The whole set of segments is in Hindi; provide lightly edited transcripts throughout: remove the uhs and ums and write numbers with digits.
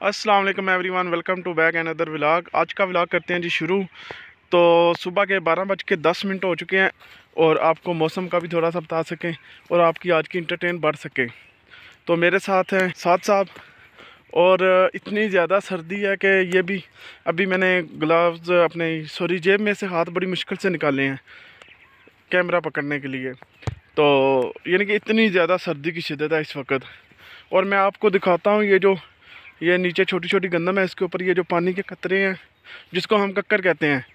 अस्सलाम वालेकुम everyone, welcome to back another vlog. आज का व्लॉग करते हैं जी शुरू। तो सुबह के 12:10 हो चुके हैं और आपको मौसम का भी थोड़ा सा बता सकें और आपकी आज की इंटरटेन बढ़ सके। तो मेरे साथ हैं साथ साहब और इतनी ज़्यादा सर्दी है कि ये भी अभी मैंने ग्लव्स अपने जेब में से हाथ बड़ी मुश्किल से निकाले हैं कैमरा पकड़ने के लिए। तो यानी कि इतनी ज़्यादा सर्दी की शिद्दत है इस वक्त। और मैं आपको दिखाता हूँ ये नीचे छोटी छोटी गंदम है, इसके ऊपर ये जो पानी के कतरे हैं जिसको हम कक्कर कहते हैं,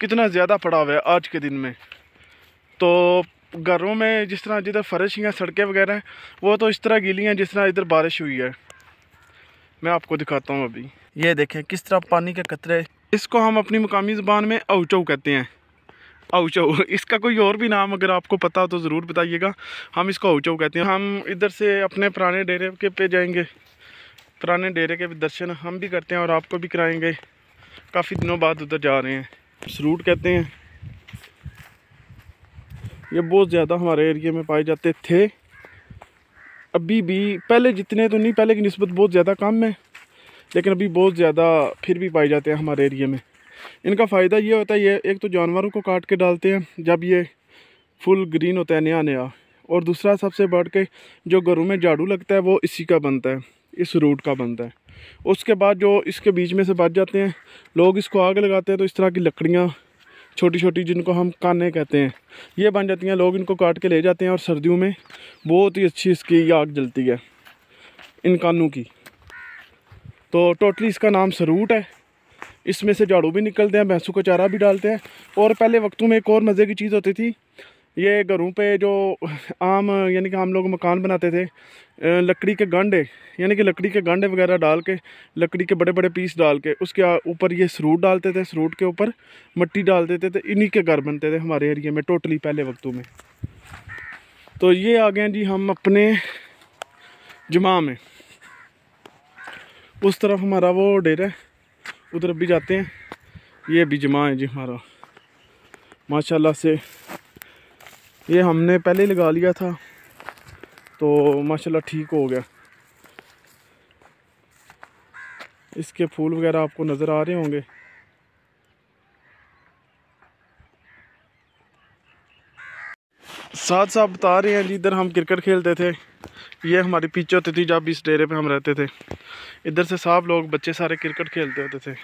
कितना ज़्यादा पड़ा हुआ है आज के दिन में। तो घरों में जिस तरह जिधर फर्श या सड़कें वगैरह हैं वो तो इस तरह गीली हैं जिस तरह इधर बारिश हुई है। मैं आपको दिखाता हूँ अभी, ये देखें किस तरह पानी के कतरे। इसको हम अपनी मुकामी ज़बान में औचौ कहते हैं। औचौ, इसका कोई और भी नाम अगर आपको पता हो तो ज़रूर बताइएगा। हम इसको औचौ कहते हैं। हम इधर से अपने पुराने डेरे के पे जाएंगे, पुराने डेरे के दर्शन हम भी करते हैं और आपको भी कराएंगे। काफ़ी दिनों बाद उधर जा रहे हैं। सरूट कहते हैं, ये बहुत ज़्यादा हमारे एरिया में पाए जाते थे। अभी भी पहले जितने तो नहीं, पहले की निस्बत बहुत ज़्यादा कम है, लेकिन अभी बहुत ज़्यादा फिर भी पाए जाते हैं हमारे एरिया में। इनका फ़ायदा ये होता है, ये एक तो जानवरों को काट के डालते हैं जब ये फुल ग्रीन होता है नया नया, और दूसरा सबसे बढ़ के जो घरों में झाड़ू लगता है वो इसी का बनता है, इस रूट का बनता है। उसके बाद जो इसके बीच में से बच जाते हैं लोग इसको आग लगाते हैं, तो इस तरह की लकड़ियाँ छोटी छोटी जिनको हम काने कहते हैं ये बन जाती हैं। लोग इनको काट के ले जाते हैं और सर्दियों में बहुत ही अच्छी इसकी आग जलती है इन कानों की। तो टोटली इसका नाम सरूट है। इसमें से झाड़ू भी निकलते हैं, भैंसों को चारा भी डालते हैं। और पहले वक्तों में एक और मज़े की चीज़ होती थी, ये घरों पे जो आम यानी कि हम लोग मकान बनाते थे, लकड़ी के गांडे यानी कि लकड़ी के गांडे वगैरह डाल के, लकड़ी के बड़े बड़े पीस डाल के उसके ऊपर ये सरूट डालते थे, सरूट के ऊपर मिट्टी डाल देते थे। इन्हीं के घर बनते थे हमारे एरिया में टोटली पहले वक्तों में। तो ये आ गए जी हम अपने जमा में। उस तरफ हमारा वो डेरा है, उधर भी जाते हैं। ये भी जमा है जी हमारा, माशाल्लाह से। ये हमने पहले ही लगा लिया था तो माशाल्लाह ठीक हो गया। इसके फूल वगैरह आपको नज़र आ रहे होंगे। साथ साथ बता रहे हैं जी, इधर हम क्रिकेट खेलते थे, ये हमारी पिच होती थी जब इस डेरे पे हम रहते थे। इधर से सब लोग बच्चे सारे क्रिकेट खेलते होते थे।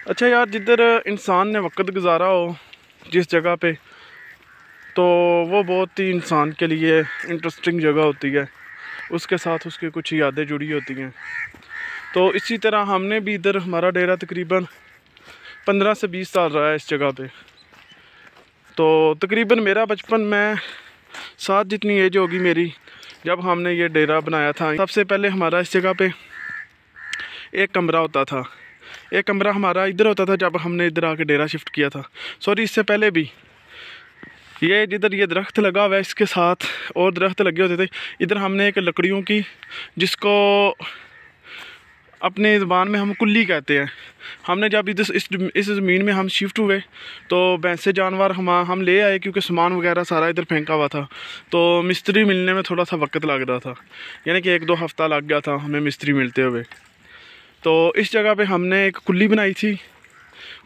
अच्छा यार, जिधर इंसान ने वक्त गुजारा हो जिस जगह पे, तो वो बहुत ही इंसान के लिए इंटरेस्टिंग जगह होती है, उसके साथ उसकी कुछ यादें जुड़ी होती हैं। तो इसी तरह हमने भी इधर, हमारा डेरा तकरीबन 15 से 20 साल रहा है इस जगह पे। तो तकरीबन मेरा बचपन में 7 जितनी एज होगी मेरी जब हमने ये डेरा बनाया था। सबसे पहले हमारा इस जगह पे एक कमरा होता था। एक कमरा हमारा इधर होता था जब हमने इधर आके डेरा शिफ्ट किया था। सॉरी, इससे पहले भी ये जिधर ये दरख्त लगा हुआ है इसके साथ और दरख्त लगे होते थे। इधर हमने एक लकड़ियों की, जिसको अपने ज़बान में हम कुल्ली कहते हैं, हमने जब इस ज़मीन में हम शिफ्ट हुए तो भैंसे जानवर हम ले आए, क्योंकि सामान वगैरह सारा इधर फेंका हुआ था। तो मिस्त्री मिलने में थोड़ा सा वक्त लग रहा था, यानी कि 1-2 हफ़्ता लग गया था हमें मिस्त्री मिलते हुए। तो इस जगह पे हमने एक कुल्ली बनाई थी।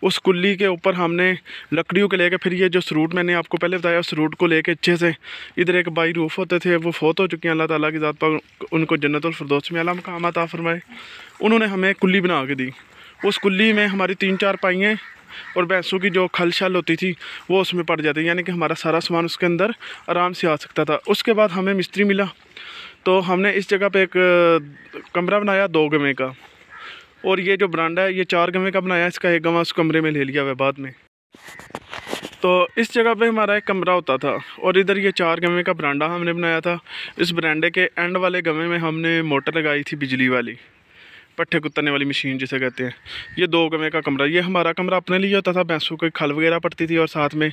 उस कुल्ली के ऊपर हमने लकड़ियों के लेके, फिर ये जो सरूट मैंने आपको पहले बताया, उस सरूट को लेके अच्छे से, इधर एक बाई रूफ होते थे, वो फौत हो चुके हैं, अल्लाह ताला की ज़ात पर उनको जन्नतुल फिरदौस में आला मकाम अता फरमाए। उन्होंने हमें कुल्ली बना के दी। उस कुल्ली में हमारी 3-4 पाइयाँ और भैंसों की जो खल शल होती थी वो उसमें पड़ जाती, यानी कि हमारा सारा सामान उसके अंदर आराम से आ सकता था। उसके बाद हमें मिस्त्री मिला तो हमने इस जगह पे एक कमरा बनाया 2 गवे का, और ये जो बरांडा है ये 4 गवे का बनाया। इसका 1 गवा उस कमरे में ले लिया हुआ बाद में। तो इस जगह पे हमारा एक कमरा होता था और इधर ये 4 गवे का बरांडा हमने बनाया था। इस बरांडे के एंड वाले गवे में हमने मोटर लगाई थी, बिजली वाली, पट्ठे कुतरने वाली मशीन जिसे कहते हैं। ये 2 गवे का कमरा, ये हमारा कमरा अपने लिए होता था। भैंसों को खल वगैरह पड़ती थी और साथ में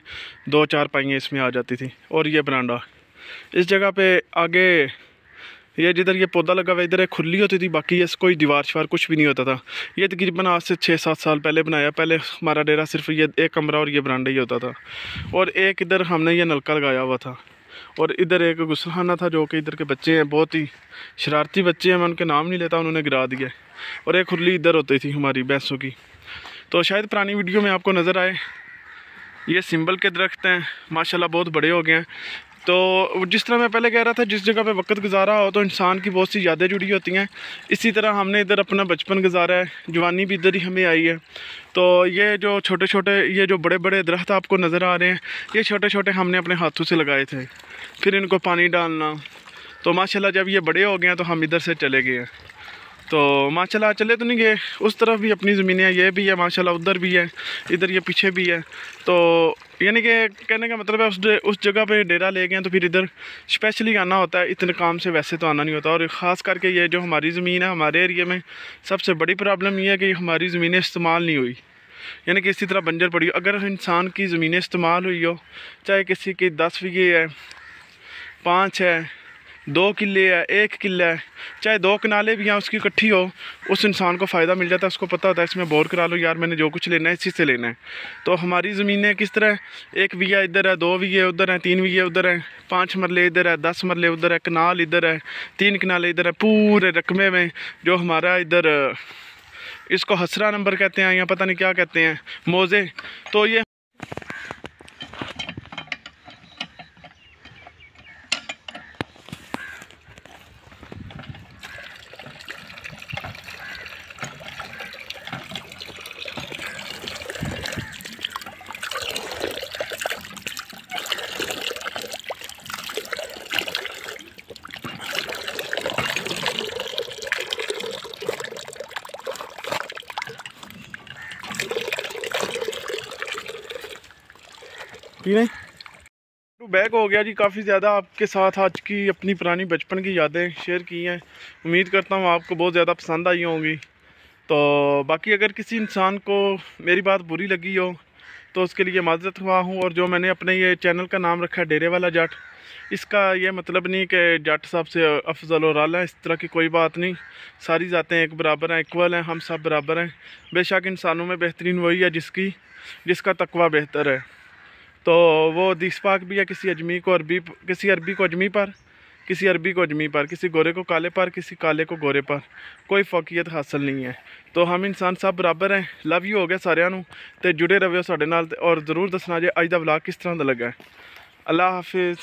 2-4 पाइयाँ इसमें आ जाती थी। और ये बरांडा, इस जगह पे आगे ये जिधर ये पौधा लगा हुआ है, इधर एक खुली होती थी, बाकी ये कोई दीवार शिवार कुछ भी नहीं होता था। ये तकरीबन आज से 6-7 साल पहले बनाया। पहले हमारा डेरा सिर्फ ये एक कमरा और ये बरांडा ही होता था। और एक इधर हमने ये नलका लगाया हुआ था और इधर एक गुस्लखाना था जो कि इधर के बच्चे हैं, बहुत ही शरारती बच्चे हैं, मैं उनके नाम नहीं लेता, उन्होंने गिरा दिया। और एक खुरली इधर होती थी हमारी भैंसों की। तो शायद पुरानी वीडियो में आपको नज़र आए, ये सिंबल के दरख्त हैं, माशाल्लाह बहुत बड़े हो गए हैं। तो जिस तरह मैं पहले कह रहा था, जिस जगह पे वक्त गुजारा हो तो इंसान की बहुत सी यादें जुड़ी होती हैं। इसी तरह हमने इधर अपना बचपन गुजारा है, जवानी भी इधर ही हमें आई है। तो ये जो छोटे छोटे, ये जो बड़े बड़े दरख्त आपको नज़र आ रहे हैं, ये छोटे छोटे हमने अपने हाथों से लगाए थे, फिर इनको पानी डालना। तो माशाल्लाह जब ये बड़े हो गए हैं तो हम इधर से चले गए हैं। तो माशाल्लाह चले तो नहीं गए, उस तरफ भी अपनी ज़मीनें हैं, ये भी है माशाल्लाह, उधर भी है, इधर ये पीछे भी है। तो यानी कि कहने का मतलब है उस जगह पे डेरा ले गए हैं तो फिर इधर स्पेशली आना होता है, इतने काम से वैसे तो आना नहीं होता। और ख़ास करके ये जो हमारी ज़मीन है, हमारे एरिया में सबसे बड़ी प्रॉब्लम ये है कि हमारी ज़मीनें इस्तेमाल नहीं हुई, यानी कि इसी तरह बंजर पड़ी। अगर इंसान की ज़मीनें इस्तेमाल हुई हो, चाहे किसी की 10 बीघे है, 5 है, 2 किले है, 1 किला है, चाहे 2 कनाले भी हैं, उसकी इकट्ठी हो, उस इंसान को फ़ायदा मिल जाता है। उसको पता होता है इसमें बोर करा लो यार, मैंने जो कुछ लेना है इसी से लेना है। तो हमारी ज़मीनें किस तरह, 1 बीघा इधर है, 2 बीघे उधर है, 3 बीघे उधर है, 5 मरले इधर है, 10 मरले उधर है, कनाल इधर है, 3 कनाले इधर है, पूरे रकबे में जो हमारा इधर, इसको हसरा नंबर कहते हैं या पता नहीं क्या कहते हैं, मौजे। तो ये नहीं तो बैक हो गया जी, काफ़ी ज़्यादा आपके साथ आज की अपनी पुरानी बचपन की यादें शेयर की हैं। उम्मीद करता हूँ आपको बहुत ज़्यादा पसंद आई होंगी। तो बाकी अगर किसी इंसान को मेरी बात बुरी लगी हो तो उसके लिए माज़रत हुआ हूँ। और जो मैंने अपने ये चैनल का नाम रखा है डेरे वाला जट, इसका ये मतलब नहीं कि जट साहब से अफजल और आला है, इस तरह की कोई बात नहीं। सारी ज़ातें एक बराबर हैं, इक्वल हैं, हम सब बराबर हैं। बेशक इंसानों में बेहतरीन वही है जिसका तकवा बेहतर है। तो वो हदीस पाक भी है, किसी अरबी को अजमी पर, किसी अरबी को अजमी पर, किसी गोरे को काले पर, किसी काले को गोरे पर, कोई फ़ौकियत हासिल नहीं है। तो हम इंसान सब बराबर हैं। लव यू हो गया सारिਆਂ ਨੂੰ ਤੇ जुड़े रहो साडे नाल और ज़रूर दसना जे अज दा व्लॉग किस तरह दा लगा है। अल्लाह हाफिज़।